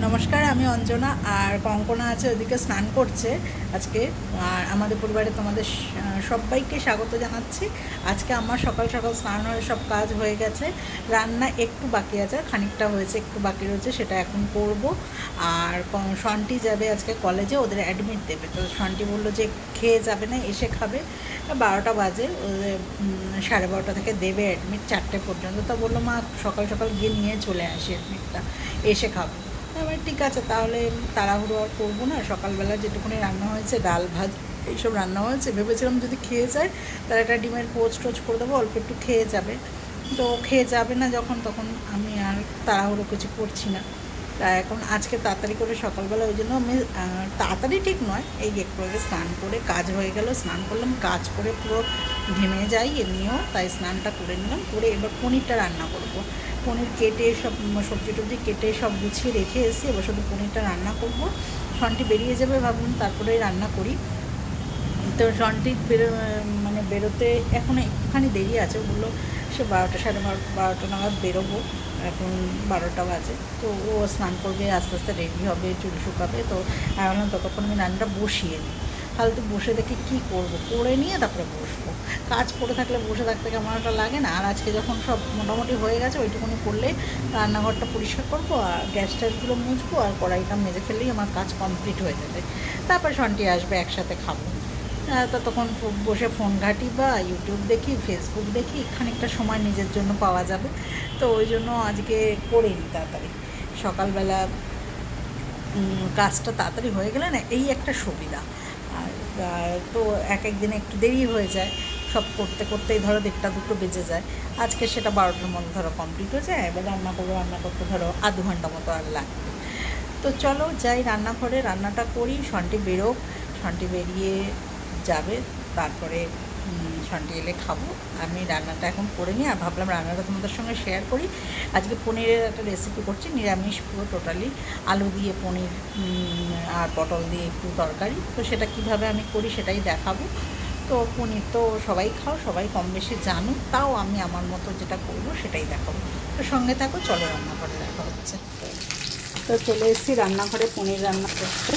নমস্কার, আমি অঞ্জনা আর কঙ্কনা আছে ওদিকে স্নান করছে আজকে। আর আমাদের পরিবারে তোমাদের সবাইকে স্বাগত জানাচ্ছি। আজকে আমার সকাল সকাল স্নান হয়ে সব কাজ হয়ে গেছে। রান্না একটু বাকি আছে, খানিকটা হয়েছে, একটু বাকি রয়েছে, সেটা এখন করব। আর শন্টি যাবে আজকে কলেজে, ওদের অ্যাডমিট দেবে। তো শন্টি বললো যে খেয়ে যাবে না, এসে খাবে। 12টা বাজে, ওদের 12:30 থেকে দেবে অ্যাডমিট 4টে পর্যন্ত। তো বললো মা সকাল সকাল গিয়ে নিয়ে চলে আসি অ্যাডমিটটা, এসে খাবো। এবার ঠিক আছে, তাহলে তাড়াহুড়ো আর করবো না। সকালবেলা যেটুকুনি রান্না হয়েছে, ডাল ভাত এইসব রান্না হয়েছে, ভেবেছিলাম যদি খেয়ে যায় তাহলে একটা ডিমের পোস্ট টোস্ট করে দেবো, অল্প একটু খেয়ে যাবে। তো খেয়ে যাবে না যখন, তখন আমি আর তাড়াহুড়ো কিছু করছি না। তা এখন আজকে তাড়াতাড়ি করে সকালবেলা, ওই জন্য আমি তাড়াতাড়ি ঠিক নয়, এই একটু আগে স্নান করে কাজ হয়ে গেল। স্নান করলাম, কাজ করে পুরো ঘেমে যাই এমনিও, তাই স্নানটা করে নিলাম। করে এবার পনিরটা রান্না করব। পনির কেটে সব সবজি টবজি কেটে সব গুছিয়ে রেখে এসে এবার শুধু পনিরটা রান্না করব। শন্টি বেরিয়ে যাবে ভাবলাম তারপরে রান্না করি। তো শন্টি বেরোতে এখনও একটুখানি দেরি আছে। বললো সে 12টা 12:30 নাগাদ বেরোবো, এখন 12টা বাজে। তো ও স্নান করবে, আস্তে আস্তে রেডি হবে, চুল শুকাবে। তো আমি ভাবলাম ততক্ষণ আমি রান্নাটা বসিয়ে নিই। ফালতু বসে দেখি কী করবো, করে নিয়ে তারপরে বসবো। কাজ করে থাকলে বসে থাকতে কেমন একটা লাগে না। আর আজকে যখন সব মোটামুটি হয়ে গেছে, ওইটুকুনি করলে রান্নাঘরটা পরিষ্কার করবো আর গ্যাস ট্যাসগুলো মুছবো আর কড়াইটা মেজে ফেললেই আমার কাজ কমপ্লিট হয়ে যাবে। তারপর শন্টি আসবে, একসাথে খাবো। ততক্ষণ বসে ফোন ঘাঁটি বা ইউটিউব দেখি, ফেসবুক দেখি, খানিকটা সময় নিজের জন্য পাওয়া যাবে। তো ওই জন্য আজকে করিনি তাড়াতাড়ি। সকালবেলা কাজটা তাড়াতাড়ি হয়ে গেলে না, এই একটা সুবিধা। আর তো এক দিনে একটু দেরি হয়ে যায়, সব করতে করতেই ধরো 1টা 2টো বেজে যায়। আজকে সেটা 12টার মধ্যে ধরো কমপ্লিট হয়ে যায়। এবার রান্না করতে ধরো আধ ঘন্টা মতো আর লাগবে। তো চলো যাই রান্নাঘরে, রান্নাটা করি। শন্টি বেরোক, শন্টি বেরিয়ে যাবে, তারপরে শন্টি এলে খাবো। আমি রান্নাটা এখন করে নিই। আর ভাবলাম রান্নাটা তোমাদের সঙ্গে শেয়ার করি। আজকে পনিরের একটা রেসিপি করছি, নিরামিষ পুরো টোটালি, আলু দিয়ে পনির আর পটল দিয়ে একটু তরকারি। তো সেটা কিভাবে আমি করি সেটাই দেখাবো। তো পনির তো সবাই খাও, সবাই কম বেশি জানো, তাও আমি আমার মতো যেটা করবো সেটাই দেখাবো। তো সঙ্গে থাকো, চলো রান্নাঘরে দেখা হচ্ছে। তো চলে এসেছি রান্নাঘরে পনির রান্না করতে।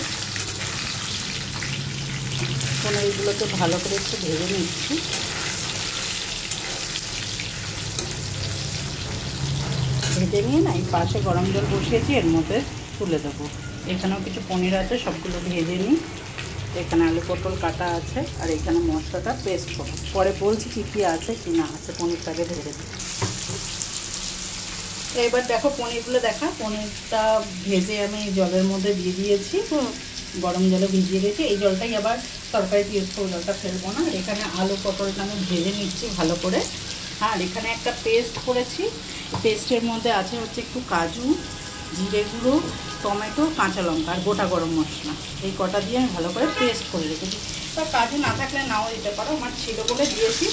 পনিরগুলোকে ভালো করে একটু ভেজে নিচ্ছি। ভেজে নিয়ে না, এই পাশে গরম জল বসিয়েছি, এর মধ্যে তুলে দেবো। এখানেও কিছু পনির আছে, সবগুলো ভেজে নিই। এখানে আলু পটল কাটা আছে, আর এখানে মশলাটা পেস্ট করবো। পরে বলছি কী কী আছে কি না আছে, পনিরটাকে ভেজে দিই। এবার দেখো পনিরগুলো পনিরটা ভেজে আমি জলের মধ্যে দিয়ে দিয়েছি, গরম জলে ভিজিয়ে রেখে। এই জলটাই আবার তরকারিতে ইউজ করবো, জলটা ফেলবো না। আর এখানে আলু পটলটা আমি ভেজে নিচ্ছি ভালো করে। আর এখানে একটা পেস্ট করেছি, পেস্টের মধ্যে আছে হচ্ছে একটু কাজু, জিরে গুঁড়ো, টমেটো, কাঁচা লঙ্কা আর গোটা গরম মশলা। এই কটা দিয়ে আমি ভালো করে পেস্ট করে রেখেছি। এবার কাজু না থাকলে নাও দিতে পারো, আমার ছিল বলে দিয়েছি।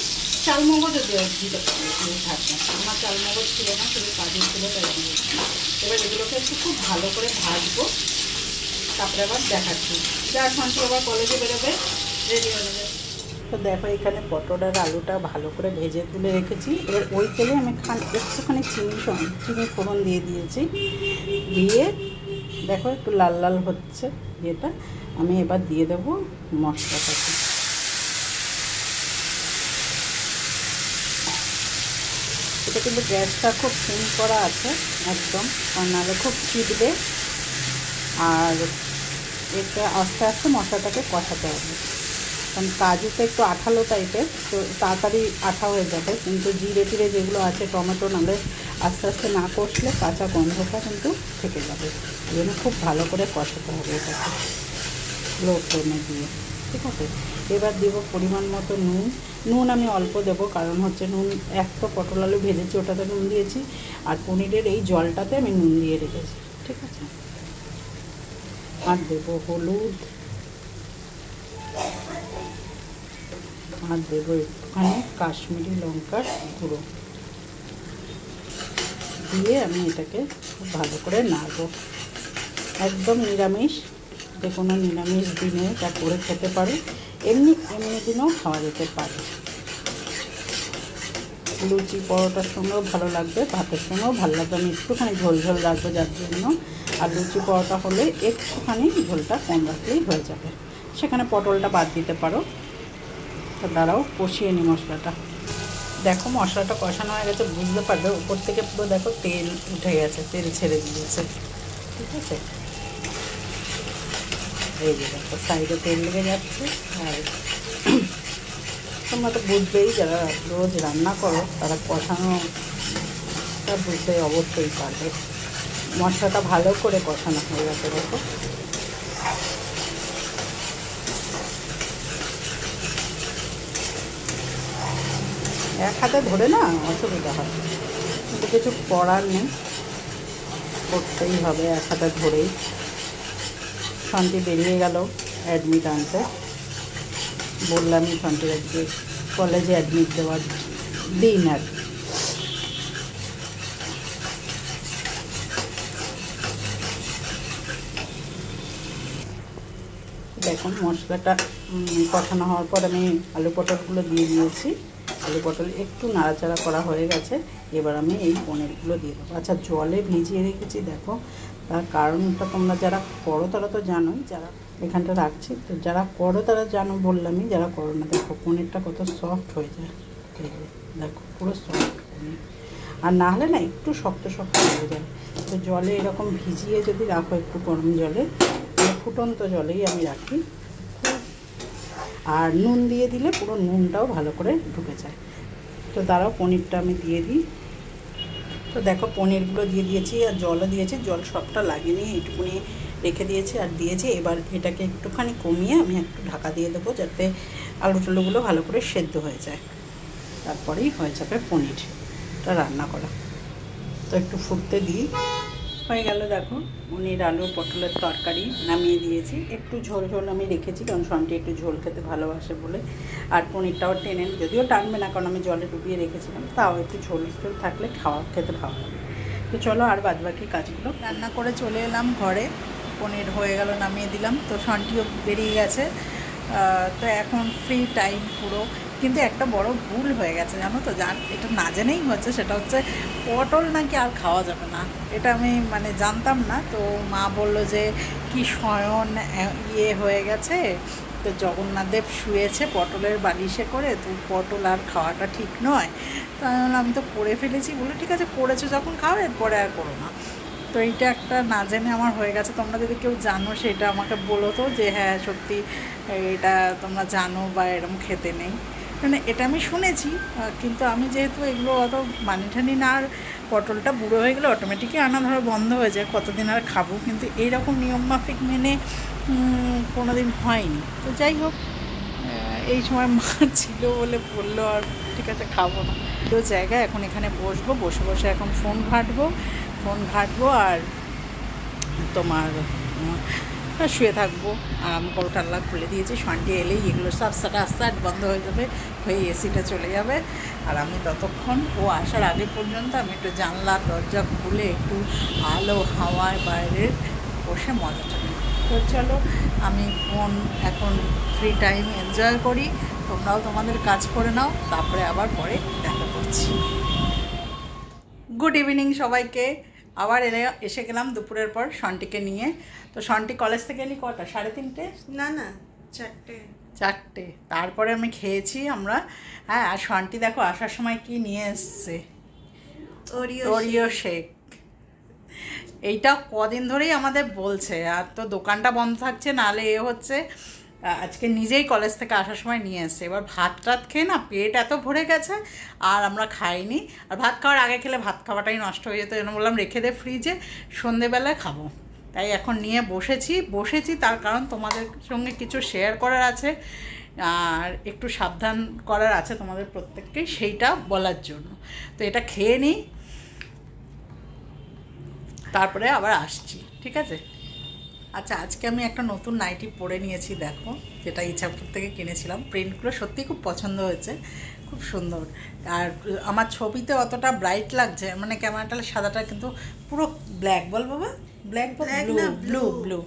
চালমগজও দিতে পারো থাকবে, আমার চালমগজ ছিল না, শুধু কাজু ছিল তাই দিয়েছি। এবার এগুলোকে একটু খুব ভালো করে ভাজবো, তারপরে আবার দেখাচ্ছি। যার সন্টি আবার কলেজে বেরোবে, রেডি হয়ে যাবে। তো দেখো এখানে পটল আর আলুটা ভালো করে ভেজে তুলে রেখেছি। এবার ওই তেলে আমি একটুখানি চিনি ফোড়ন দিয়ে দিয়েছি। দিয়ে দেখো একটু লাল লাল হচ্ছে যেটা, আমি এবার দিয়ে দেবো মশলাটাকে। এটা কিন্তু গ্যাসটা খুব সিম করা আছে একদম, কারণ নাহলে খুব চিটবে। আর এটা আস্তে আস্তে মশলাটাকে কষাতে হবে, কারণ কাজুটা একটু আঠালো টাইপের, তো তাড়াতাড়ি আঠা হয়ে যাবে। কিন্তু জিরে টিরে যেগুলো আছে, টমেটো, নাহলে আস্তে আস্তে না কষলে কাঁচা গন্ধটা কিন্তু থেকে যাবে। এই জন্য খুব ভালো করে কষাতে হবে এটাকে লো ফ্লেমে দিয়ে, ঠিক আছে। এবার দেবো পরিমাণ মতো নুন আমি অল্প দেবো, কারণ হচ্ছে নুন এক তো পটল আলু ভেজেছি ওটাতে নুন দিয়েছি, আর পনিরের এই জলটাতে আমি নুন দিয়ে রেখেছি, ঠিক আছে। আর দেবো হলুদ, আর দেবো একটুখানি কাশ্মীরি লঙ্কার গুঁড়ো দিয়ে আমি এটাকে খুব ভালো করে নাড়বো। একদম নিরামিষ, যে কোনো নিরামিষ দিনে এটা করে খেতে পারো, এমনি দিনেও খাওয়া যেতে পারে। লুচি পরোটার সঙ্গেও ভালো লাগবে, ভাতের সঙ্গেও ভালো লাগবে। আমি একটুখানি ঝোল ঝোল রাখবো, যার জন্য আর লুচি পরোটা হলে একটুখানি ঝোলটা কম রাখলেই হয়ে যাবে। সেখানে পটলটা বাদ দিতে পারো। তো দাঁড়াও কষিয়ে নিই মশলাটা। দেখো মশলাটা কষানো হয়ে গেছে, বুঝতে পারবে উপর থেকে পুরো দেখো তেল উঠে গেছে, তেল ছেড়ে দিয়েছে। ঠিক আছে, এই যে দেখো সাইডে তেল লেগে যাচ্ছে। আর তোমরা তো বুঝবেই, যারা রোজ রান্না করো তারা কষানোটা বুঝতে অবশ্যই পারবে। মশলাটা ভালো করে কষানো হয়ে গেছে দেখো। এক হাতে ধরে না অসুবিধা হয়, কিন্তু কিছু করার নেই, করতেই হবে এক হাতে ধরেই। শান্তি বেরিয়ে গেল অ্যাডমিট আনতে, বললামই শান্তির আজকে কলেজে অ্যাডমিট দেওয়ার দিন। আর দেখুন মশলাটা কষানো হওয়ার পর আমি আলু পটলগুলো দিয়ে দিয়েছি। আলু পটল একটু নাড়াচাড়া করা হয়ে গেছে, এবার আমি এই পনিরগুলো দিয়ে দেবো। আচ্ছা, জলে ভিজিয়ে রেখেছি দেখো, তার কারণটা তোমরা যারা করো তারা তো জানোই, যারা এখানটা রাখছি তো যারা করো তারা জানো, বললামই। যারা করো না দেখো পনিরটা কত সফট হয়ে যায়, দেখো পুরো সফট পনির। আর না হলে না একটু শক্ত শক্ত হয়ে যায়। তো জলে এরকম ভিজিয়ে যদি রাখো একটু গরম জলে, ফুটন্ত জলেই আমি রাখি। আর নুন দিয়ে দিলে পুরো নুনটাও ভালো করে ঢুকে যায়। তো তারাও পনিরটা আমি দিয়ে দিই। তো দেখো পনিরগুলো দিয়ে দিয়েছি আর জলও দিয়েছি, জল সবটা লাগেনি, এইটুকুনি রেখে দিয়েছি আর দিয়েছি। এবার এটাকে একটুখানি কমিয়ে আমি একটু ঢাকা দিয়ে দেবো, যাতে আলু টালুগুলো ভালো করে সেদ্ধ হয়ে যায়। তারপরেই হয়ে যাবে পনিরটা রান্না করা। তো একটু ফুটতে দিই। হয়ে গেল দেখো পনির আলু পটলের তরকারি নামিয়ে দিয়েছি। একটু ঝোল ঝোল আমি রেখেছি, কারণ শান্তি একটু ঝোল খেতে ভালোবাসে বলে। আর পনিরটাও টেনে, যদিও টানবে না কারণ আমি জলে ডুবিয়ে রেখেছিলাম, তাও একটু ঝোল ঝোল থাকলে খেতে ভালো লাগে। তো চলো আর বাদবাকি কাজগুলো রান্না করে চলে এলাম ঘরে। পনির হয়ে গেল, নামিয়ে দিলাম। তো শান্তিও বেরিয়ে গেছে। তো এখন ফ্রি টাইম পুরো। কিন্তু একটা বড় ভুল হয়ে গেছে জানো তো, এটা না জেনেই হচ্ছে, সেটা হচ্ছে পটল নাকি আর খাওয়া যাবে না। এটা আমি মানে জানতাম না। তো মা বলল যে কি শয়ন হয়ে গেছে, তো জগন্নাথদেব শুয়েছে পটলের বালিশে করে, তো পটল আর খাওয়াটা ঠিক নয়। তো আমি তো করে ফেলেছি, বলে ঠিক আছে করেছো যখন খাও, এরপরে আর করো না। তো এইটা একটা না জেনে আমার হয়ে গেছে। তোমরা যদি কেউ জানো সেটা আমাকে বলো তো, যে হ্যাঁ সত্যি এটা তোমরা জানো বা এরকম খেতে নেই। মানে এটা আমি শুনেছি, কিন্তু আমি যেহেতু এগুলো অত মানি ঠানি না, আর পটলটা বুড়ো হয়ে গেলে অটোমেটিকই আনা ধরো বন্ধ হয়ে যায়, কতদিন আর খাবো। কিন্তু এইরকম নিয়ম মাফিক মেনে কোনো দিন হয়নি। তো যাই হোক, এই সময় মা ছিল বলে বললো, আর ঠিক আছে খাবো না। তো জায়গায় এখন এখানে বসবো, বসে বসে এখন ফোন ঘাঁটবো আর তোমার শুয়ে থাকবো। আমি পরোটাল্লা খুলে দিয়েছি, শান্তি এলেই এগুলো সব স্টার্ট বন্ধ হয়ে যাবে, হয়ে এসিটা চলে যাবে। আর আমি ততক্ষণ ও আসার আগে পর্যন্ত আমি একটু জানলার দরজা খুলে একটু আলো হাওয়ায় বাইরের বসে মজাটা নিই। তো চলো আমি ফোন এখন ফ্রি টাইম এনজয় করি, তোমরাও তোমাদের কাজ করে নাও, তারপরে আবার পরে দেখা করছি। গুড ইভিনিং সবাইকে। আবার এসে গেলাম দুপুরের পর শান্তিকে নিয়ে। তো শান্তি কলেজ থেকে এলি কটা? 3:30? না 4টে। তারপরে আমি খেয়েছি আমরা। হ্যাঁ, আর শান্তি দেখো আসার সময় কি নিয়ে এসছে, ওরিও শেক। এইটা কদিন ধরেই আমাদের বলছে, আর তো দোকানটা বন্ধ থাকছে, নাহলে হচ্ছে আজকে নিজেই কলেজ থেকে আসার সময় নিয়ে এসছে। এবার ভাত টাত খেয়ে না পেট এত ভরে গেছে, আর আমরা খাইনি। আর ভাত খাওয়ার আগে খেলে ভাত খাওয়াটাই নষ্ট হয়ে যেত, জন্য বললাম রেখে দে ফ্রিজে, সন্ধেবেলায় খাবো। তাই এখন নিয়ে বসেছি তার কারণ তোমাদের সঙ্গে কিছু শেয়ার করার আছে, আর একটু সাবধান করার আছে তোমাদের প্রত্যেককেই, সেইটা বলার জন্য। তো এটা খেয়ে নিই, তারপরে আবার আসছি, ঠিক আছে? আচ্ছা, আজকে আমি একটা নতুন নাইটি পরে নিয়েছি দেখো, যেটা ইচ্ছাপুর থেকে কিনেছিলাম। প্রিন্টগুলো সত্যিই খুব পছন্দ হয়েছে, খুব সুন্দর। আর আমার ছবিতে অতটা ব্রাইট লাগছে, মানে ক্যামেরাটা সাদাটা, কিন্তু পুরো ব্ল্যাক। বল বাবা, ব্ল্যাক ব্লু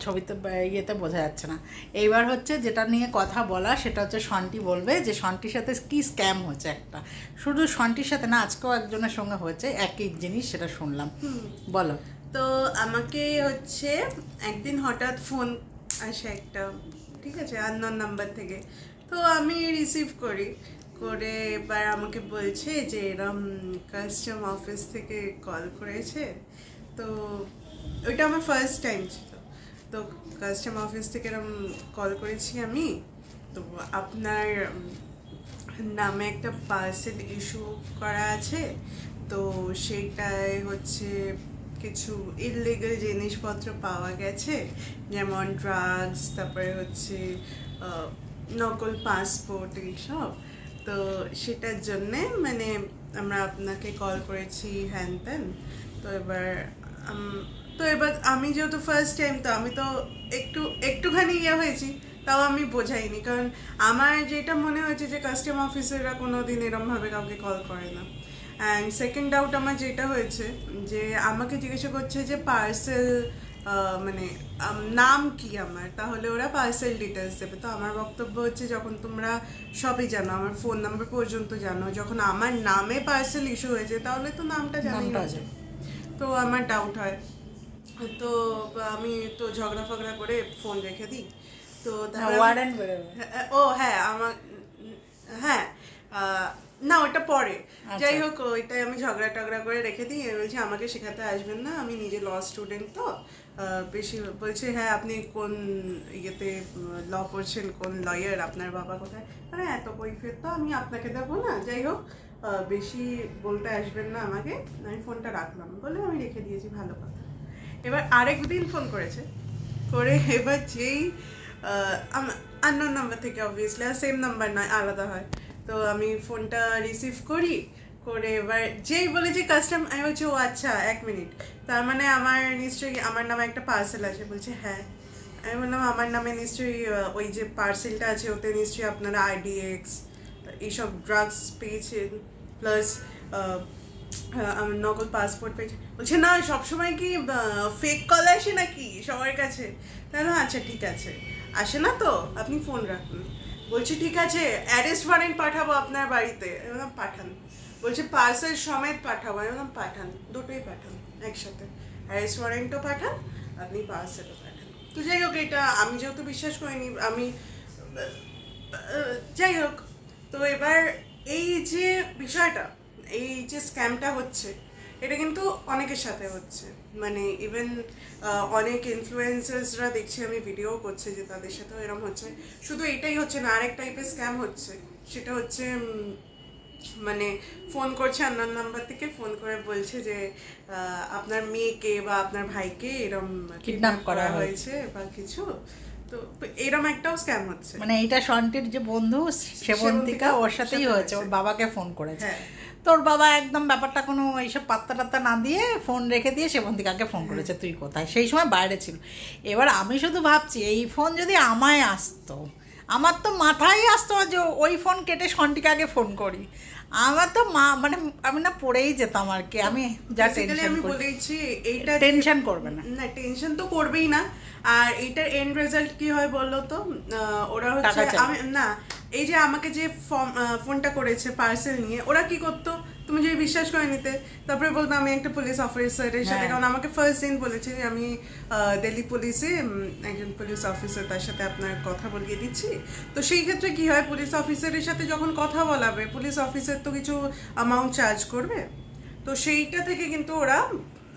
ছবিতে ইয়েতে বোঝা যাচ্ছে না। এইবার হচ্ছে যেটা নিয়ে কথা বলা, সেটা হচ্ছে শান্তি বলবে যে শান্তির সাথে কি স্ক্যাম হয়েছে একটা। শুধু শান্তির সাথে না, আজকেও একজনের সঙ্গে হয়েছে একই জিনিস, সেটা শুনলাম। বলো। তো আমাকে হচ্ছে একদিন হঠাৎ ফোন আসে একটা, ঠিক আছে, আননোন নাম্বার থেকে। তো আমি রিসিভ করে এবার আমাকে বলছে যে এরম কাস্টম অফিস থেকে কল করেছে। তো ওইটা আমার ফার্স্ট টাইম ছিল। তো কাস্টম অফিস থেকে এরম কল করেছি আমি, তো আপনার নামে একটা পার্সেল ইস্যু করা আছে, তো সেইটায় হচ্ছে কিছু ইললিগাল জিনিসপত্র পাওয়া গেছে, যেমন ড্রাগস, তারপরে হচ্ছে নকল পাসপোর্ট, এইসব। তো সেটার জন্যে মানে আমরা আপনাকে কল করেছি, হ্যান ত্যান। তো এবার আমি যেহেতু ফার্স্ট টাইম, তো আমি তো একটুখানি হয়েছি, তাও আমি বোঝাইনি, কারণ আমার যেটা মনে হয়েছে যে কাস্টম অফিসাররা কোনো দিন এরমভাবে কাউকে কল করে না। অ্যান্ড সেকেন্ড ডাউট আমার যেটা হয়েছে, যে আমাকে জিজ্ঞাসা করছে যে পার্সেল মানে নাম কি আমার, তাহলে ওরা পার্সেল ডিটেলস দেবে। তো আমার বক্তব্য হচ্ছে, যখন তোমরা সবই জানো, আমার ফোন নাম্বার পর্যন্ত জানো, যখন আমার নামে পার্সেল ইস্যু হয়েছে তাহলে তো নামটা জানি না। তো আমার ডাউট হয়, তো আমি তো ঝগড়া ফগড়া করে ফোন রেখে দিই। তো ও হ্যাঁ, আমার হ্যাঁ না, ওটা পরে, যাই হোক, ওইটাই আমি ঝগড়া টগড়া করে রেখে দিই। বলছি আমাকে শেখাতে আসবেন না, আমি নিজে ল স্টুডেন্ট। তো বেশি বলছে, হ্যাঁ আপনি কোন ইয়েতে ল পড়ছেন, কোন লয়ার, আপনার বাবা কোথায়, মানে এত কৈফিয়ত তো আমি আপনাকে দেবো না। যাই হোক, বেশি বলতে আসবেন না আমাকে। আমি ফোনটা রাখলাম বলে আমি রেখে দিয়েছি, ভালো কথা। এবার আরেকদিন ফোন করেছে, এবার যেই আননোন নাম্বার থেকে, অবভিয়াসলি আর সেম নাম্বার নয়, আলাদা হয়। তো আমি ফোনটা রিসিভ করে এবার যেই বলে যে কাস্টম, আমি বলছি ও আচ্ছা 1 মিনিট, তার মানে আমার নিশ্চয়ই আমার নামে একটা পার্সেল আছে। বলছে হ্যাঁ। আমি বললাম আমার নামে নিশ্চয়ই ওই যে পার্সেলটা আছে ওতে নিশ্চয়ই আপনারা IDX এইসব ড্রাগস পেয়েছেন, প্লাস আমার নকল পাসপোর্ট পেয়েছে। বলছে না, সবসময় কি ফেক কল আসে নাকি সবার কাছে? তাহলে আচ্ছা ঠিক আছে, আসে না তো আপনি ফোন রাখুন। বলছি ঠিক আছে, অ্যারেস্ট ওয়ারেন্ট পাঠাবো আপনার বাড়িতে। আমি বললাম পাঠান। বলছে পার্সেল সমেত পাঠাবো। আমি বললাম পাঠান, দুটোই পাঠান একসাথে, অ্যারেস্ট ওয়ারেন্টও পাঠান, আপনি পার্সেলও পাঠান। তো যাই হোক, এটা আমি যেহেতু বিশ্বাস করিনি, আমি যাই হোক। তো এবার এই যে বিষয়টা, এই যে স্ক্যামটা হচ্ছে, এটা কিন্তু অনেকের সাথে হচ্ছে, মানে ইভেন অনেক ইনফ্লুয়েন্সার্সরা দেখছি আমি ভিডিও করছে যে তাদের সাথেও এরকম হচ্ছে। শুধু এটাই হচ্ছে না, আরেক টাইপের স্ক্যাম হচ্ছে, সেটা হচ্ছে মানে ফোন করছে আননোন নাম্বার থেকে, ফোন করে বলছে যে আপনার মেয়েকে বা আপনার ভাইকে এরকম কিডন্যাপ করা হয়েছে বা কিছু। তো এরকম একটাও স্ক্যাম হচ্ছে, মানে এইটা সন্টির যে বন্ধু সেবন্তিকা, ওর সাথেই হয়েছে। ওর বাবাকে ফোন করেছে, তোর বাবা একদম ব্যাপারটা কোনো এইসব পাত্তা টাত্তা না দিয়ে ফোন রেখে দিয়ে সেবন্তিকাকে ফোন করেছে, তুই কোথায়? সেই সময় বাইরে ছিল। এবার আমি শুধু ভাবছি, এই ফোন যদি আমায় আসতো, আমার তো মাথায় আসতো যে ওই ফোন কেটে সন্টিকাকে ফোন করি। আমার তো মানে আমি না পড়েই যেতাম আর কি। আমি যা আমি বলেছি, এইটা টেনশন করবে না, না টেনশন তো করবেই না। আর এইটার এন্ড রেজাল্ট কি হয় বলো তো? ওরা হচ্ছে আমি না, এই যে আমাকে যে ফোনটা করেছে পার্সেল নিয়ে, ওরা কি করতো তুমি যদি বিশ্বাস করে নিতে, তারপরে বলতো আমি একটা পুলিশ অফিসারের সাথে, কারণ আমাকে ফার্স্ট দিন বলেছে যে আমি দিল্লি পুলিশে একজন পুলিশ অফিসার, তার সাথে আপনার কথা বলিয়ে দিচ্ছি। তো সেই ক্ষেত্রে কি হয়, পুলিশ অফিসারের সাথে যখন কথা বলাবে, পুলিশ অফিসার তো কিছু অ্যামাউন্ট চার্জ করবে। তো সেইটা থেকে কিন্তু ওরা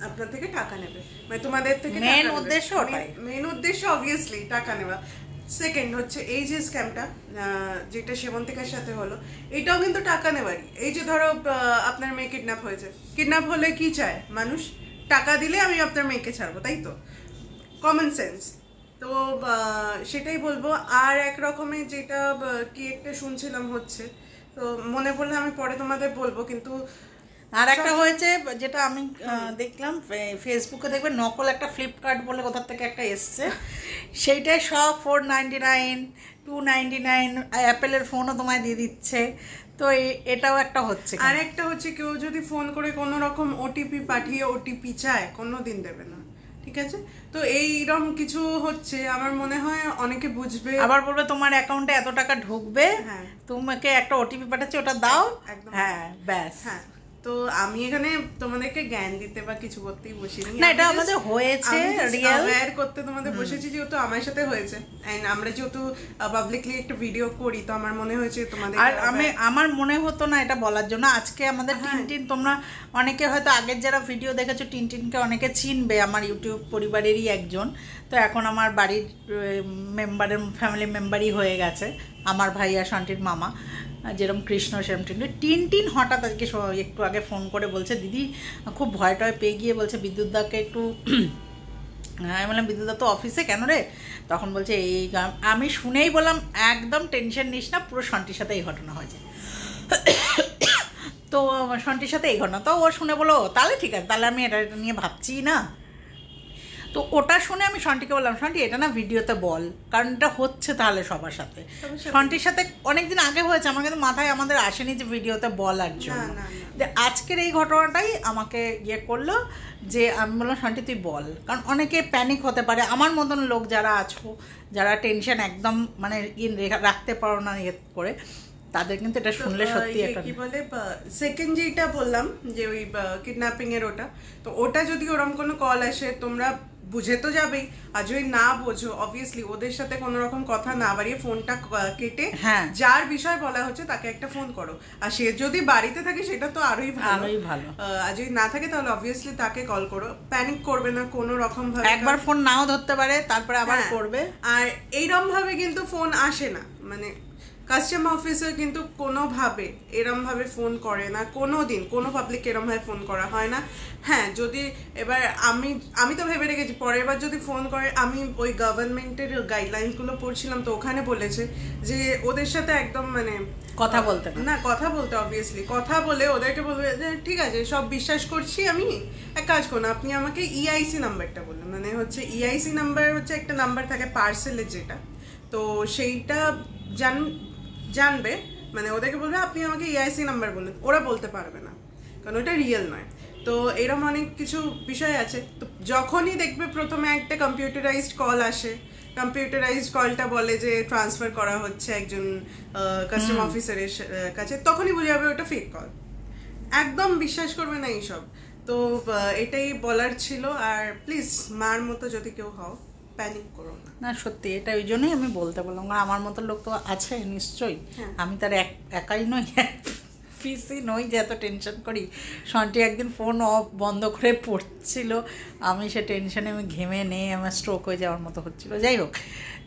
আপনার থেকে টাকা নেবে, মানে তোমাদের থেকে। মেন উদ্দেশ্য অবভিয়াসলি টাকা নেওয়া। সেকেন্ড হচ্ছে এই যে স্ক্যামটা যেটা সেবন্তিকার সাথে হলো, এটাও কিন্তু টাকা নেওয়ারই। এই যে ধরো আপনার মেয়ে কিডন্যাপ হয়েছে, কিডন্যাপ হলে কি চায় মানুষ? টাকা দিলে আমি আপনার মেয়েকে ছাড়বো, তাই তো? Common sense. তো সেটাই বলবো। আর এক রকমের যেটা কি একটা শুনছিলাম হচ্ছে, তো মনে পড়লে আমি পরে তোমাদের বলবো। কিন্তু আর একটা হয়েছে যেটা আমি দেখলাম ফেসবুকে, দেখবে নকল একটা ফ্লিপকার্ট বলে কোথার থেকে একটা এসছে, সেইটাই সব 499, 299 অ্যাপেলের ফোনও তোমায় দিয়ে দিচ্ছে। তো এটাও একটা হচ্ছে। আর একটা হচ্ছে, কেউ যদি ফোন করে কোনো রকম ওটিপি পাঠিয়ে ওটিপি চায়, কোনো দিন দেবে না, ঠিক আছে? তো এইরকম কিছু হচ্ছে, আমার মনে হয় অনেকে বুঝবে, আবার বলবে তোমার অ্যাকাউন্টে এত টাকা ঢুকবে, তোমাকে একটা ওটিপি পাঠাচ্ছে, ওটা দাও, হ্যাঁ ব্যাস। হ্যাঁ, তো আমি এখানে তোমাদেরকে জ্ঞান দিতে বা কিছু করতেই বসিনি, না এটা আমাদের হয়েছে রিয়েল অ্যাওয়্যার করতে তোমাদের বসেছি, যেহেতু আমার সাথে হয়েছে এন্ড আমরা যেহেতু পাবলিকলি একটা ভিডিও করি, তো আমার মনে হয়েছে তোমাদের, আর আমার মনে হতো না এটা বলার জন্য। আজকে আমাদের টিনটিন, তোমরা অনেকে হয়তো আগের যারা ভিডিও দেখেছো টিনটিনকে অনেকে চিনবে, আমার ইউটিউব পরিবারেরই একজন। তো এখন আমার বাড়ির ফ্যামিলি মেম্বারই হয়ে গেছে, আমার ভাইয়া শান্তির মামা, যেরকম কৃষ্ণ সেরকম টিনটিন হঠাৎ আজকে একটু আগে ফোন করে বলছে দিদি খুব ভয় টয় পেয়ে গিয়ে বলছে বিদ্যুৎদাকে একটু, আমি বললাম বিদ্যুৎদা তো অফিসে, কেন রে? তখন বলছে এই, আমি শুনেই বললাম একদম টেনশন নিস না, পুরো শান্তির সাথে এই ঘটনা হয়েছে। তো শান্তির সাথে এই ঘটনা, তো ও শুনে বলো তাহলে ঠিক আছে, তাহলে আমি এটা নিয়ে ভাবছি না। তো ওটা শুনে আমি শান্তিকে বললাম শান্তি এটা না ভিডিওতে বল, কারণ এটা হচ্ছে তাহলে সবার সাথে। শান্তির সাথে অনেকদিন আগে হয়েছে, আমার কিন্তু মাথায় আমাদের আসেনি যে ভিডিওতে বলার জন্য। আজকের এই ঘটনাটাই আমাকে ইয়ে করলো যে আমি বললাম শান্তি তুই বল, কারণ অনেকে প্যানিক হতে পারে, আমার মতন লোক যারা আছো, যারা টেনশন একদম মানে রাখতে পারো না ইয়ে করে, তাদের কিন্তু এটা শুনলে সত্যি একটা কি বলে সেকেন্ড যেটা বললাম যে ওই কিডন্যাপিং এর ওটা, তো ওটা যদি ওরকম কোনো কল আসে তোমরা বুঝে তো যাবেই, আর যদি না বোঝো অবভিয়াসলি ওদের সাথে কোনো রকম কথা না বাড়িয়ে ফোনটা কেটে যার বিষয় বলা হচ্ছে তাকে একটা ফোন করো। আর সে যদি বাড়িতে থাকে সেটা তো আরোই ভালো, আর যদি না থাকে তাহলে অবভিয়াসলি তাকে কল করো। প্যানিক করবে না কোনো রকম ভাবে, একবার ফোন নাও ধরতে পারে তারপরে আবার করবে। আর এইরকম ভাবে কিন্তু ফোন আসে না, মানে কাস্টমার অফিসে কিন্তু কোনোভাবে এরমভাবে ফোন করে না, কোনো দিন কোনো পাবলিক এরমভাবে ফোন করা হয় না। হ্যাঁ যদি এবার আমি তো ভেবে রেখেছি পরের বার যদি ফোন করে, আমি ওই গভর্নমেন্টের গাইডলাইনসগুলো পড়ছিলাম, তো ওখানে বলেছে যে ওদের সাথে একদম মানে কথা বলতে না, কথা বলতে অবভিয়াসলি কথা বলে ওদেরকে বলবে যে ঠিক আছে সব বিশ্বাস করছি, আমি এক কাজ করুন আপনি আমাকে ইআইসি নাম্বারটা বলুন, মানে হচ্ছে ইআইসি নাম্বার হচ্ছে একটা নাম্বার থাকে পার্সেলের যেটা, তো সেইটা জানবে, মানে ওদেরকে বলবে আপনি আমাকে ইআইসি নাম্বার বলুন, ওরা বলতে পারবে না কারণ ওটা রিয়েল নয়। তো এরকম অনেক কিছু বিষয় আছে। তো যখনই দেখবে প্রথমে একটা কম্পিউটারাইজড কল আসে, কম্পিউটারাইজড কলটা বলে যে ট্রান্সফার করা হচ্ছে একজন কাস্টমার অফিসারের কাছে, তখনই বুঝে যাবে ওটা ফেক কল, একদম বিশ্বাস করবে না এইসব। তো এটাই বলার ছিল। আর প্লিজ মার মতো যদি কেউ হও প্যানিক করো না, সত্যি এটা ওই জন্যই আমি বলতে বললাম, কারণ আমার মতো লোক তো আছে নিশ্চয়ই, আমি তার একাই নই, পিসি নই যে এত টেনশন করি। শান্তি একদিন ফোন অফ বন্ধ করে পড়ছিল, আমি সে টেনশনে আমি ঘেমে নিয়ে আমার স্ট্রোক হয়ে যাওয়ার মতো হচ্ছিল। যাই হোক,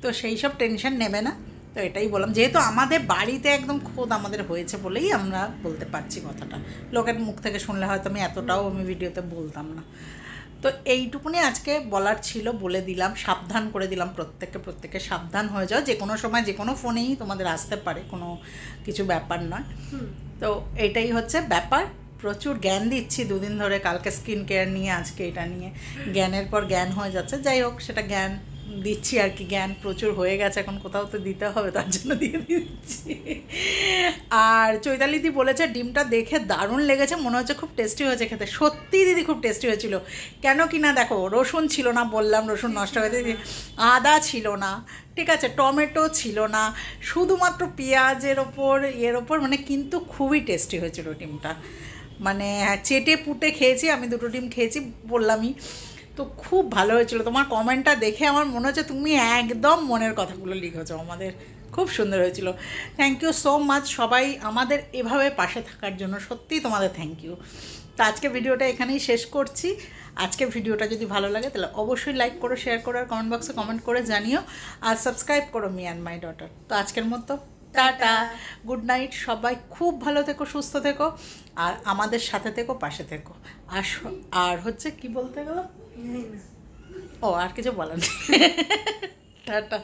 তো সেই সব টেনশন নেবে না। তো এটাই বললাম, যেহেতু আমাদের বাড়িতে একদম খোদ আমাদের হয়েছে বলেই আমরা বলতে পারছি কথাটা, লোকের মুখ থেকে শুনলে হয়তো আমি এতটাও আমি ভিডিওতে বলতাম না। তো এইটুকুনি আজকে বলার ছিল, বলে দিলাম, সাবধান করে দিলাম প্রত্যেকে সাবধান হয়ে যাও, যে কোনো সময় যে কোনো ফোনেই তোমাদের আসতে পারে, কোনো কিছু ব্যাপার নয়। তো এটাই হচ্ছে ব্যাপার, প্রচুর জ্ঞান দিচ্ছি দুদিন ধরে, কালকে স্কিন কেয়ার নিয়ে, আজকে এটা নিয়ে, জ্ঞানের পর জ্ঞান হয়ে যাচ্ছে। যাই হোক, সেটা জ্ঞান দিচ্ছি আর কি, জ্ঞান প্রচুর হয়ে গেছে, এখন কোথাও তো দিতে হবে, তার জন্য দিয়ে দিচ্ছি। আর চৈতালিদি বলেছে ডিমটা দেখে দারুণ লেগেছে, মনে হচ্ছে খুব টেস্টি হয়েছে খেতে। সত্যি দিদি খুব টেস্টি হয়েছিল, কেন কি না দেখো রসুন ছিল না, বললাম রসুন নষ্ট হয়ে গেছে, আদা ছিল না, ঠিক আছে, টমেটো ছিল না, শুধুমাত্র পেঁয়াজের ওপর এর ওপর, মানে কিন্তু খুবই টেস্টি হয়েছিল ডিমটা, মানে চেটে পুটে খেয়েছি আমি, 2টো ডিম খেয়েছি বললামই, তো খুব ভালো হয়েছিল। তোমার কমেন্টটা দেখে আমার মনে হচ্ছে তুমি একদম মনের কথাগুলো লিখেছো আমাদের, খুব সুন্দর হয়েছিল। থ্যাংক ইউ সো মাচ সবাই আমাদের এভাবে পাশে থাকার জন্য, সত্যিই তোমাদের থ্যাংক ইউ। তো আজকে ভিডিওটা এখানেই শেষ করছি। আজকে ভিডিওটা যদি ভালো লাগে তাহলে অবশ্যই লাইক করো, শেয়ার করো, আর কমেন্ট বক্সে কমেন্ট করে জানিও, আর সাবস্ক্রাইব করো মি অ্যান্ড মাই ডটার। তো আজকের মতো টাটা, গুড নাইট, সবাই খুব ভালো থেকো, সুস্থ থেকো, আর আমাদের সাথে থেকো, পাশে থেকো। আর হচ্ছে কি বলতে গেল, ও আর কিছু বলার নেই, টাটা।